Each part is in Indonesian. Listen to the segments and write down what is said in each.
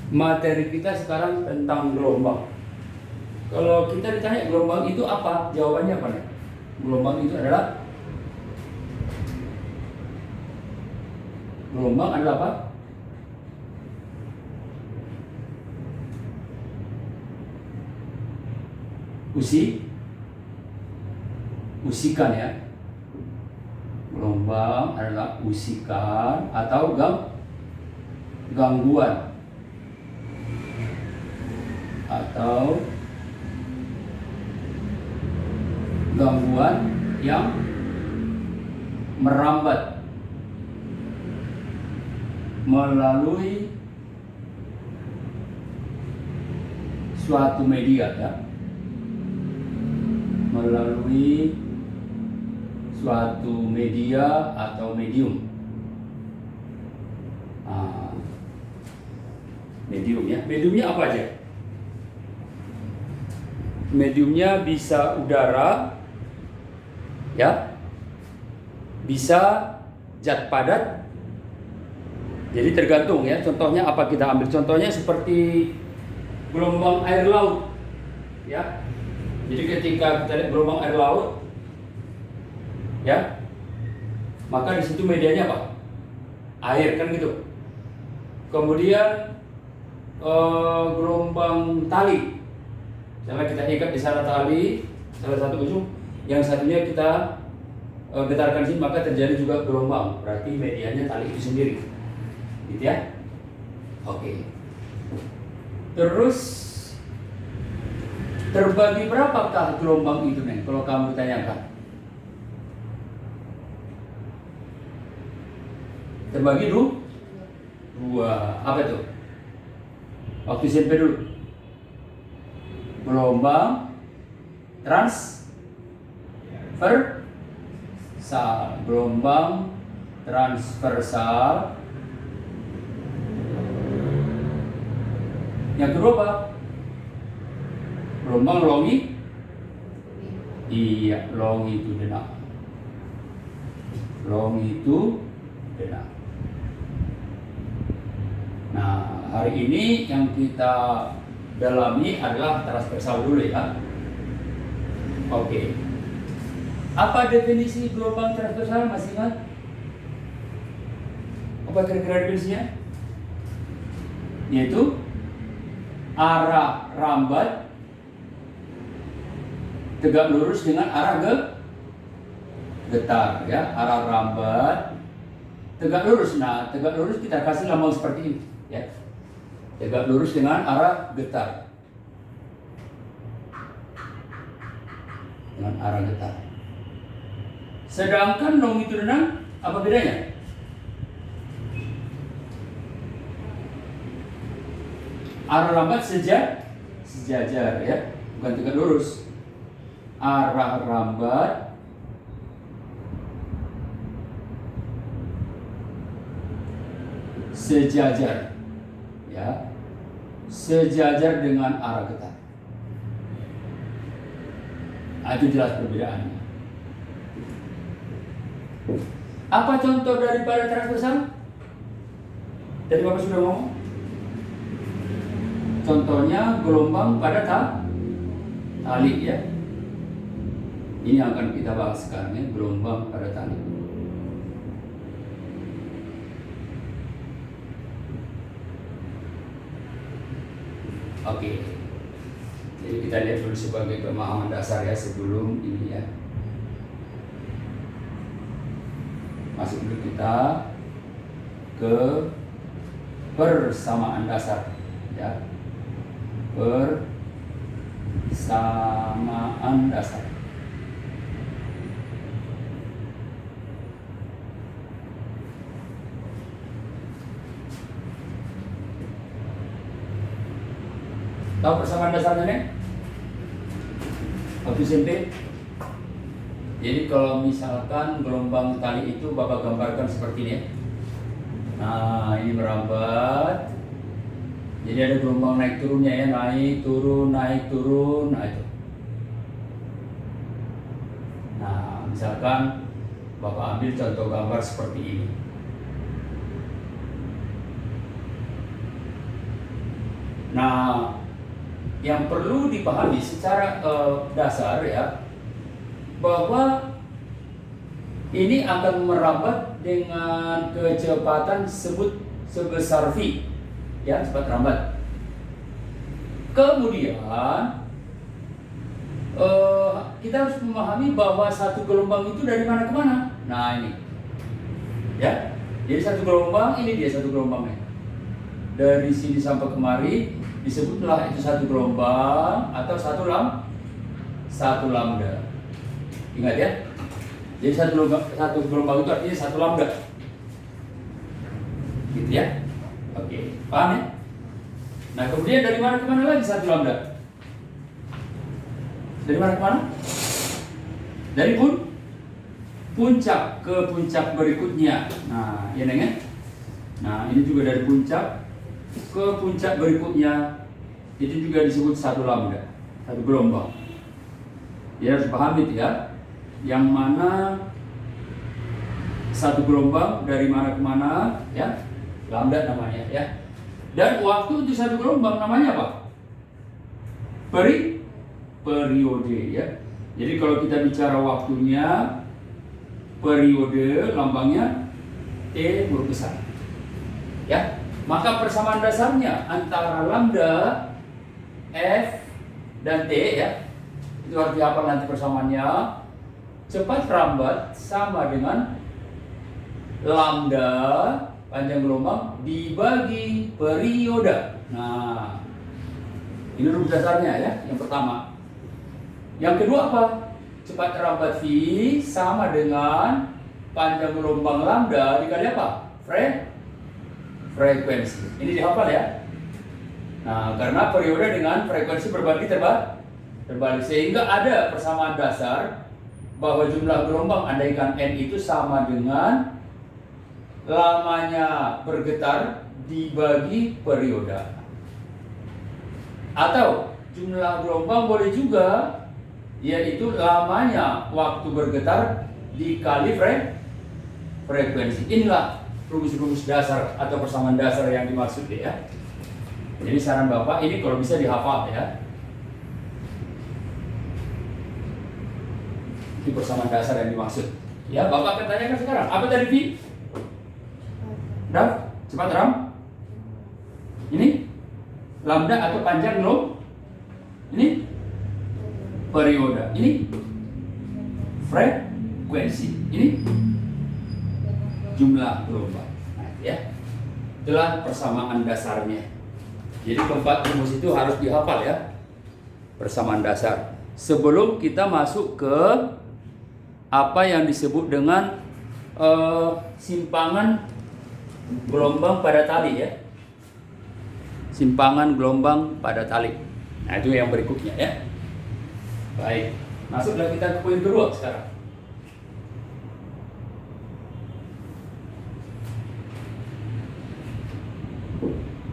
Materi kita sekarang tentang gelombang. Kalau kita ditanya gelombang itu apa, jawabannya apa nih? Gelombang itu adalah apa? Usikan ya. Gelombang adalah usikan atau gangguan atau gangguan yang merambat melalui suatu media ya, melalui suatu media atau medium. Medium ya. Mediumnya apa aja? Mediumnya bisa udara, ya, bisa zat padat. Jadi tergantung ya. Contohnya apa kita ambil? Contohnya seperti gelombang air laut, ya. Jadi ketika kita lihat gelombang air laut, ya, maka di situ medianya apa? Air kan gitu. Kemudian gelombang tali. Misalnya kita ikat di sana tali, salah satu ujung, yang satunya kita getarkan sini, maka terjadi juga gelombang. Berarti medianya tali itu sendiri, gitu ya. Oke. Terus terbagi berapakah gelombang itu nih? Kalau kamu tanyakan, terbagi dua. Apa itu? Waktu SMP dulu. Gelombang transversal, gelombang transversal. Yang kedua apa? Gelombang longitudinal. Nah, hari ini yang kita dalami adalah transversal dulu ya. Oke. Apa definisi gelombang transversal, masih ingat? Apa kira-kira definisinya? Yaitu arah rambat tegak lurus dengan arah getar ya. Arah rambat tegak lurus. Nah, tegak lurus kita kasih lambang seperti ini ya. Tegak lurus dengan arah getar. Sedangkan longitudinal apa bedanya? Arah rambat sejajar ya, bukan tegak lurus. Arah rambat sejajar ya, sejajar dengan arah getar. Itu jelas perbedaannya. Apa contoh daripada transversal? Tadi Bapak sudah ngomong. Contohnya gelombang pada tali ya. Ini yang akan kita bahas sekarang ya, gelombang pada tali. Oke. Jadi kita lihat dulu sebagai pemahaman dasar ya sebelum ini ya. Masuk dulu kita ke persamaan dasar ya. Persamaan dasar. Tahu persamaan dasarnya nih? Waktu SMP. Jadi kalau misalkan gelombang tali itu Bapak gambarkan seperti ini ya. Nah, ini merambat. Jadi ada gelombang naik turunnya ya, naik turun. Nah itu. Nah, misalkan Bapak ambil contoh gambar seperti ini. Nah, yang perlu dipahami secara dasar ya, bahwa ini akan merambat dengan kecepatan sebesar v, ya, cepat rambat. Kemudian kita harus memahami bahwa satu gelombang itu dari mana ke mana. Nah ini, ya, jadi satu gelombang, ini dia satu gelombangnya. Dari sini sampai kemari disebutlah itu satu gelombang atau satu lambda. Ingat ya. Jadi satu gelombang itu artinya satu lambda. Gitu ya. Oke, paham ya? Nah, kemudian dari mana ke mana lagi satu lambda? Dari mana ke mana? Dari puncak ke puncak berikutnya. Nah, ya Neng ya? Nah, ini juga dari puncak ke puncak berikutnya. Itu juga disebut satu lambda, satu gelombang. Ya, harus paham itu ya. Yang mana satu gelombang dari mana ke mana, ya? Lambda namanya ya. Dan waktu itu satu gelombang namanya apa? Periode ya. Jadi kalau kita bicara waktunya, periode lambangnya T huruf besar. Ya. Maka persamaan dasarnya antara lambda, F dan T ya. Itu harus dihafal nanti persamaannya. Cepat rambat sama dengan lambda panjang gelombang dibagi periode. Nah, ini rumus dasarnya ya, yang pertama. Yang kedua apa? Cepat rambat V sama dengan panjang gelombang lambda dikali apa? Frekuensi. Ini dihafal ya. Nah, karena periode dengan frekuensi berbagi terbalik, sehingga ada persamaan dasar bahwa jumlah gelombang andaikan N itu sama dengan lamanya bergetar dibagi periode. Atau jumlah gelombang boleh juga, yaitu lamanya waktu bergetar dikali frekuensi. Inilah rumus-rumus dasar atau persamaan dasar yang dimaksud ya. Jadi saran Bapak ini kalau bisa dihafal ya. Ini persamaan dasar yang dimaksud. Ya, Bapak akan tanyakan sekarang, apa tadi V? Dah, cepat ram. Ini lambda atau panjang gelombang. Ini periode. Ini frekuensi. Ini jumlah gelombang. Nah, ya. Itulah persamaan dasarnya. Jadi keempat rumus itu harus dihafal ya. Persamaan dasar. Sebelum kita masuk ke apa yang disebut dengan simpangan gelombang pada tali ya. Simpangan gelombang pada tali. Nah, itu yang berikutnya ya. Baik, masuklah kita ke poin kedua sekarang.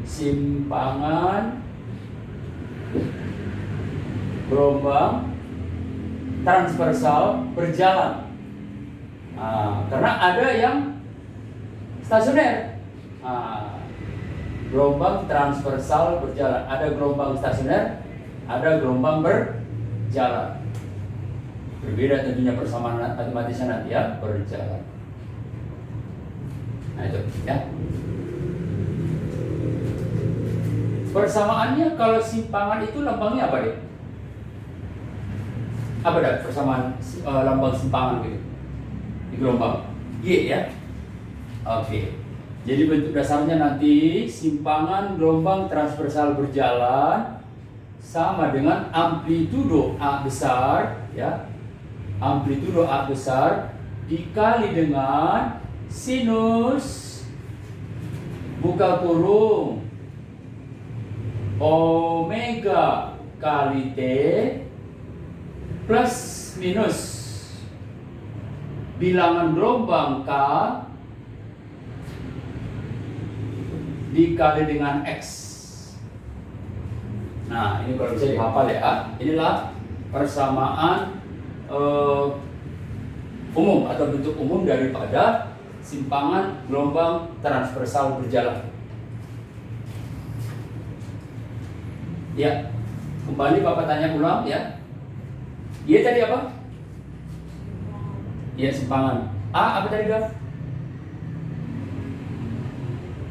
Simpangan gelombang transversal berjalan. Nah, karena ada yang stasioner. Nah, gelombang transversal berjalan. Ada gelombang stasioner, ada gelombang berjalan. Berbeda tentunya persamaan matematisnya nanti ya, berjalan. Nah itu ya. Persamaannya kalau simpangan itu lambangnya apa deh? Apa dah persamaan lambang simpangan gitu di gelombang? Y ya. Oke. Jadi bentuk dasarnya nanti simpangan gelombang transversal berjalan sama dengan amplitudo A besar ya. Amplitudo A besar dikali dengan sinus buka kurung omega kali T plus minus bilangan gelombang K dikali dengan X. Nah, ini kalau bisa dihafal ya. Inilah persamaan umum atau bentuk umum daripada simpangan gelombang transversal berjalan. Ya, kembali Bapak tanya ulang ya. Y tadi apa? Ya, simpangan. A apa tadi, Gaf?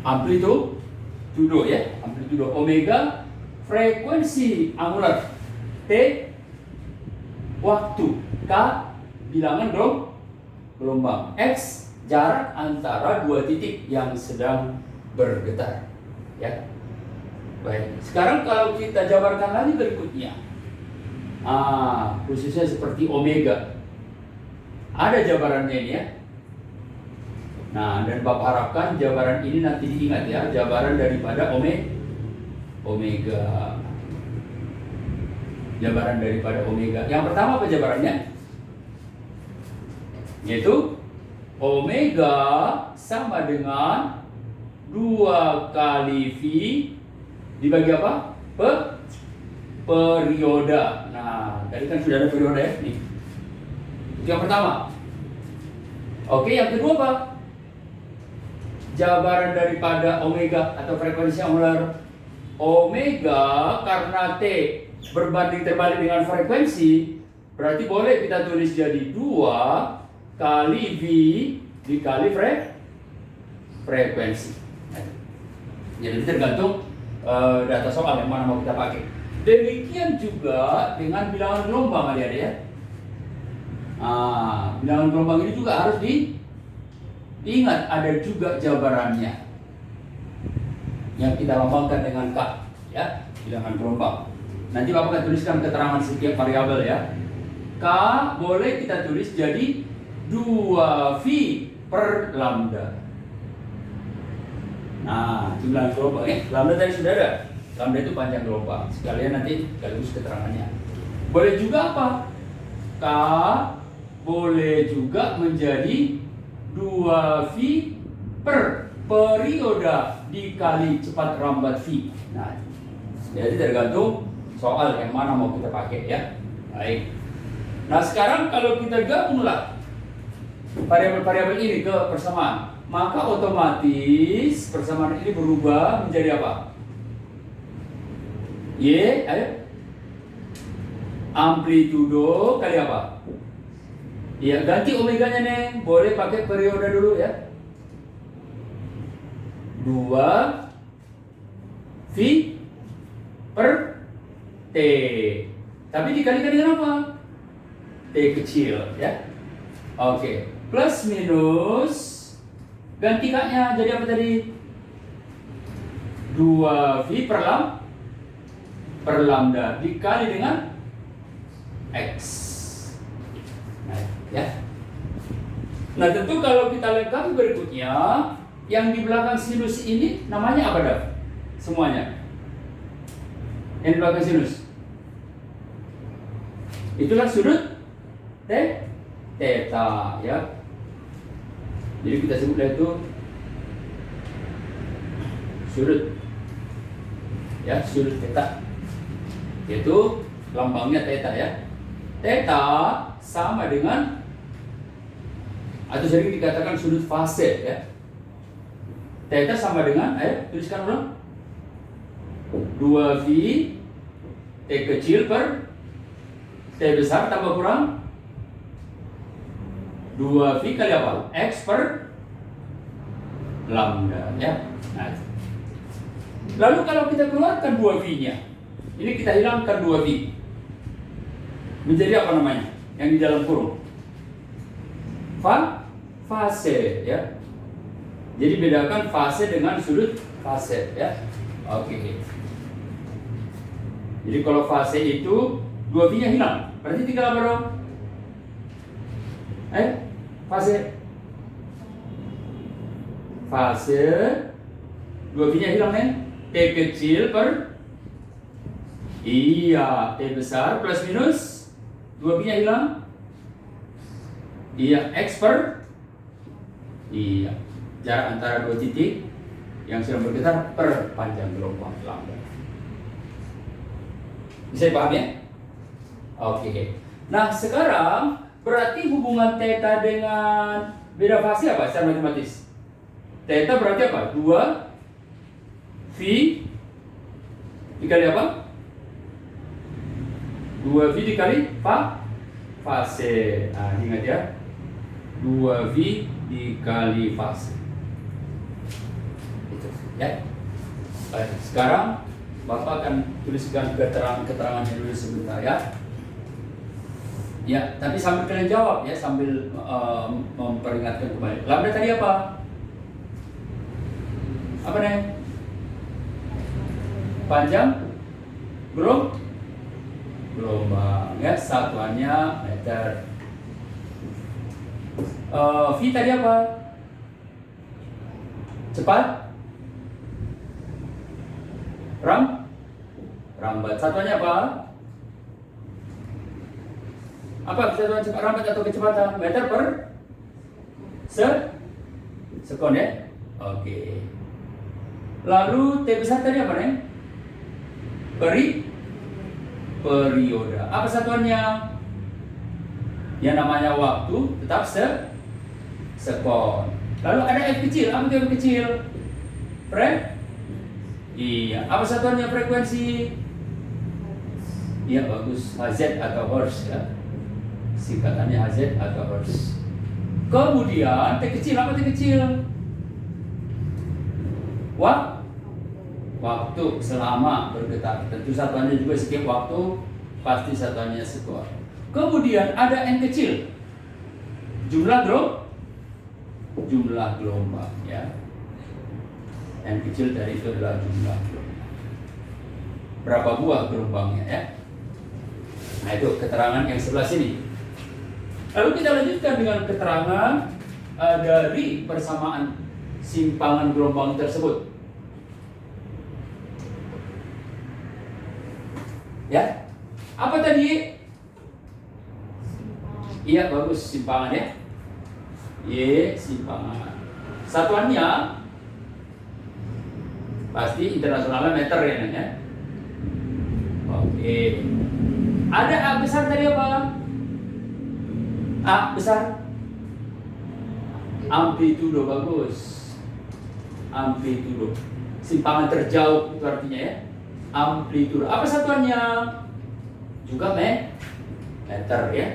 Amplitudo ya, amplitudo. Omega frekuensi angular. T waktu. K bilangan gelombang. X jarak antara dua titik yang sedang bergetar. Ya. Baik. Sekarang kalau kita jabarkan lagi berikutnya. Khususnya seperti omega. Ada jabarannya ini ya. Nah, dan Bapak harapkan jabaran ini nanti diingat ya, jabaran daripada omega. Jabaran daripada omega. Yang pertama apa jabarannya? Yaitu omega sama dengan 2 kali V dibagi apa? Periode. Nah, tadi kan sudah ada periode ya. Nih. Itu yang pertama. Oke, yang kedua apa? Jabaran daripada omega atau frekuensi angular. Omega karena T berbanding terbalik dengan frekuensi, berarti boleh kita tulis jadi 2 kali V dikali frekuensi. Jadi tergantung data soal yang mana mau kita pakai. Demikian juga dengan bilangan gelombang adik-adik ya. Bilangan gelombang ini juga harus diingat, ada juga jabarannya yang kita lambangkan dengan K ya, bilangan gelombang. Nanti Bapak akan tuliskan keterangan setiap variabel ya. K boleh kita tulis jadi 2V per lambda. Nah, bilangan gelombang ya. Lambda tadi sudah ada. Lambda itu panjang gelombang. Sekalian nanti sekaligus keterangannya. Boleh juga apa? K boleh juga menjadi 2V per periode dikali cepat rambat V. Nah, jadi tergantung soal yang mana mau kita pakai ya. Baik. Nah, sekarang kalau kita gabunglah variabel-variabel ini ke persamaan, maka otomatis persamaan ini berubah menjadi apa? Y, ayo. Amplitudo kali apa? Ya, ganti omeganya nih. Boleh pakai periode dulu ya. 2 V per T. Tapi dikalikan dengan apa? T kecil ya. Oke. Plus minus ganti K-nya jadi apa tadi? 2V per lambda dikali dengan X. Nah, ya. Nah, tentu kalau kita lengkapi berikutnya, yang di belakang sinus ini namanya apa dah? Semuanya. Yang di belakang sinus. Itulah sudut theta ya. Jadi kita sebutlah itu sudut ya, sudut theta. Yaitu lambangnya theta ya. Theta sama dengan atau sering dikatakan sudut fase ya. Theta sama dengan, ayo tuliskan ulang, 2V T kecil per T besar tambah kurang 2V kali apa? X per lambda ya. Nah, lalu kalau kita keluarkan 2V-nya, ini kita hilangkan 2V, menjadi apa namanya? Yang di dalam kurung fase ya. Jadi bedakan fase dengan sudut fase ya. Oke. Jadi kalau fase itu 2V-nya hilang, berarti tinggal apa dong? Fase 2V-nya hilang ya. T kecil per T besar plus minus 2V-nya hilang. X per jarak antara dua titik yang sedang bergetar per panjang gelombang lambda. Bisa dipahami ya? Oke. Nah, sekarang berarti hubungan theta dengan beda fase apa secara matematis? Theta berarti apa? 2V dikali apa? 2V dikali fase. Nah, ingat ya. 2V dikali fase. Itu ya. Baik, sekarang Bapak akan tuliskan keterangannya dulu sebentar ya. Ya, tapi sambil kalian jawab ya, sambil memperingatkan kembali. Lambda tadi apa? Apa nih? Panjang gelombang ya, satuannya meter. V tadi apa? Cepat? Rambat. Satuannya apa? Apa satuan cepat, rambat atau kecepatan? Meter per sekon ya? Oke. Lalu T besar tadi apa nih? Periode. Apa satuannya? Yang namanya waktu tetap sekon. Lalu ada F kecil. Apa itu F kecil? Iya. Apa satuannya frekuensi? Iya, bagus. Hz atau hertz ya. Singkatannya Hz atau hertz. Kemudian T kecil. Apa T kecil? Waktu selama bergetar. Tentu satuannya juga setiap waktu pasti satuannya sekon. Kemudian ada N kecil. Jumlah gelombang ya. N kecil dari itu adalah jumlah gelombang. Berapa buah gelombangnya ya? Nah, itu keterangan yang sebelah sini. Lalu kita lanjutkan dengan keterangan dari persamaan simpangan gelombang tersebut. Ya, apa tadi? Iya, bagus, simpangan ya. Y, simpangan. Satuannya pasti internasionalnya meter ya. Oke. Ada A besar tadi apa? A besar. Amplitudo, bagus. Amplitudo. Simpangan terjauh itu artinya ya. Amplitudo. Apa satuannya? Juga meter ya.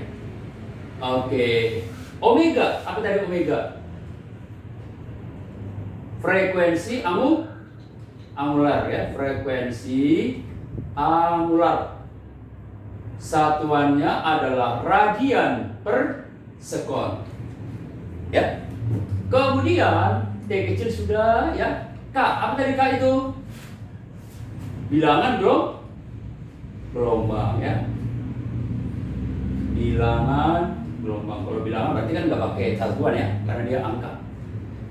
Oke. Omega. Apa tadi omega? Frekuensi angular ya. Frekuensi angular. Satuannya adalah radian per sekon. Ya. Kemudian T kecil sudah ya. K. Apa tadi K itu? Bilangan gelombang ya. Bilangan gelombang. Kalau bilangan berarti kan nggak pakai satuan ya, karena dia angka.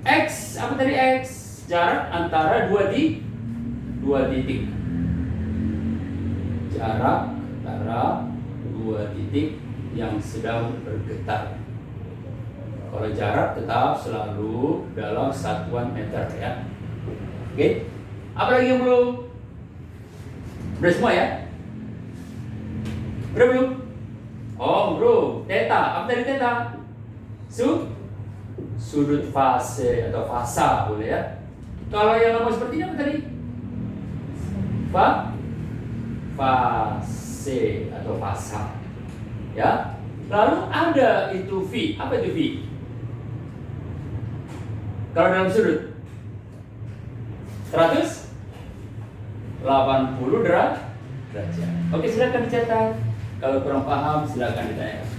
X, apa tadi X? Jarak antara dua titik. Jarak antara dua titik yang sedang bergetar. Kalau jarak tetap selalu dalam satuan meter ya. Oke. Apa lagi yang belum? Udah semua ya? Udah belum? Oh, bro, theta. Apa tadi theta? Sudut fase atau fasa boleh ya. Kalau yang lama seperti ini apa tadi? Fase atau fasa. Ya. Lalu ada itu V. Apa itu V? Kalau dalam sudut 180 derajat. Oke, silakan dicatat. Kalau kurang paham silakan ditanyakan.